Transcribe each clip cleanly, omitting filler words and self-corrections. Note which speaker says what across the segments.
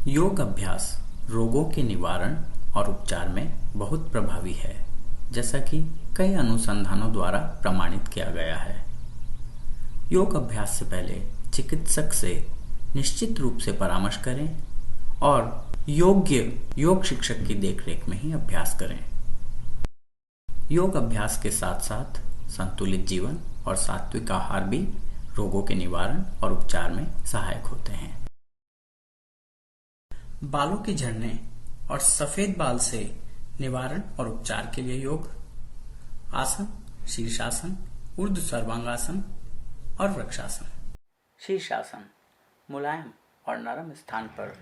Speaker 1: योग अभ्यास रोगों के निवारण और उपचार में बहुत प्रभावी है, जैसा कि कई अनुसंधानों द्वारा प्रमाणित किया गया है। योग अभ्यास से पहले चिकित्सक से निश्चित रूप से परामर्श करें और योग्य योग शिक्षक की देखरेख में ही अभ्यास करें। योग अभ्यास के साथ साथ संतुलित जीवन और सात्विक आहार भी रोगों के निवारण और उपचार में सहायक होते हैं। बालों के झड़ने और सफेद बाल से निवारण और उपचार के लिए योग आसन, शीर्षासन, ऊर्ध्व सर्वांगासन और वृक्षासन। शीर्षासन मुलायम और नरम स्थान पर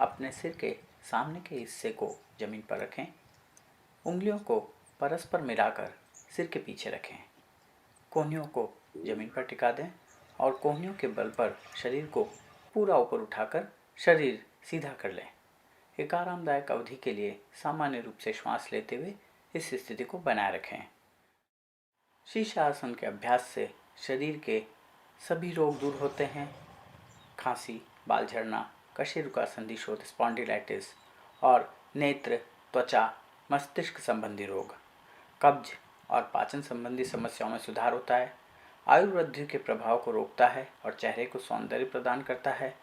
Speaker 1: अपने सिर के सामने के हिस्से को जमीन पर रखें। उंगलियों को परस्पर मिलाकर सिर के पीछे रखें। कोहनियों को जमीन पर टिका दें और कोहनियों के बल पर शरीर को पूरा ऊपर उठाकर शरीर सीधा कर लें। एक आरामदायक अवधि के लिए सामान्य रूप से श्वास लेते हुए इस स्थिति को बनाए रखें। शीर्षासन के अभ्यास से शरीर के सभी रोग दूर होते हैं। खांसी, बाल झड़ना, कशेरुका संधि शोथ, स्पॉन्डिलाइटिस और नेत्र, त्वचा, मस्तिष्क संबंधी रोग, कब्ज और पाचन संबंधी समस्याओं में सुधार होता है। आयुर्वृद्धि के प्रभाव को रोकता है और चेहरे को सौंदर्य प्रदान करता है।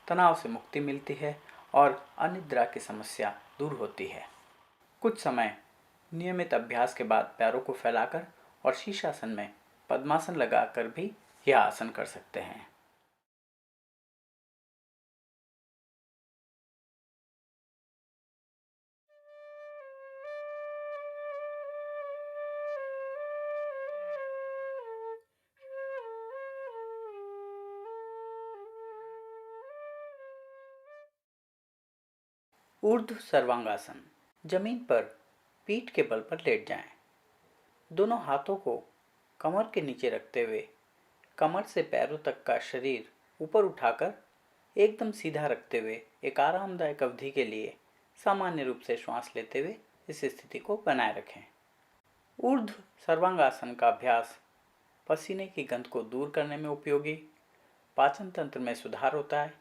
Speaker 1: तनाव से मुक्ति मिलती है और अनिद्रा की समस्या दूर होती है। कुछ समय नियमित अभ्यास के बाद पैरों को फैलाकर और शीर्षासन में पद्मासन लगाकर भी यह आसन कर सकते हैं। ऊर्ध्व सर्वांगासन जमीन पर पीठ के बल पर लेट जाएं। दोनों हाथों को कमर के नीचे रखते हुए कमर से पैरों तक का शरीर ऊपर उठाकर एकदम सीधा रखते हुए एक आरामदायक अवधि के लिए सामान्य रूप से श्वास लेते हुए इस स्थिति को बनाए रखें। ऊर्ध्व सर्वांगासन का अभ्यास पसीने की गंध को दूर करने में उपयोगी, पाचन तंत्र में सुधार होता है,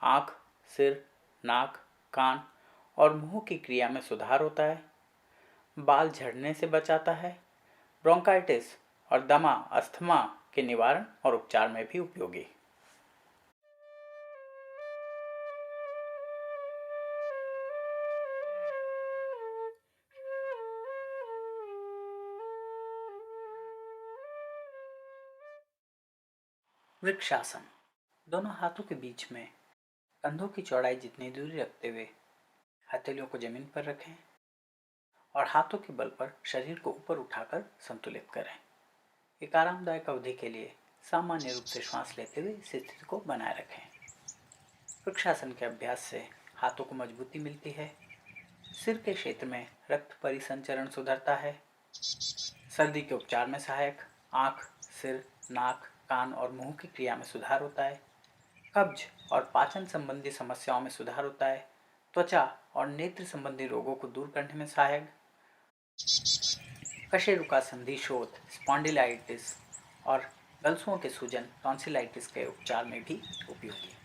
Speaker 1: आँख, सिर, नाक, कान और मुंह की क्रिया में सुधार होता है, बाल झड़ने से बचाता है, ब्रोंकाइटिस और दमा, अस्थमा के निवारण और उपचार में भी उपयोगी। वृक्षासन दोनों हाथों के बीच में कंधों की चौड़ाई जितनी दूरी रखते हुए हथेलियों को जमीन पर रखें और हाथों के बल पर शरीर को ऊपर उठाकर संतुलित करें। एक आरामदायक अवधि के लिए सामान्य रूप से श्वास लेते हुए इस स्थिति को बनाए रखें। वृक्षासन के अभ्यास से हाथों को मजबूती मिलती है, सिर के क्षेत्र में रक्त परिसंचरण सुधरता है, सर्दी के उपचार में सहायक, आँख, सिर, नाक, कान और मुंह की क्रिया में सुधार होता है, कब्ज और पाचन संबंधी समस्याओं में सुधार होता है, त्वचा और नेत्र संबंधी रोगों को दूर करने में सहायक, कशेरुका संधि शोथ, स्पॉन्डिलाइटिस और गलसुओं के सूजन, टॉन्सिलाइटिस के उपचार में भी उपयोगी।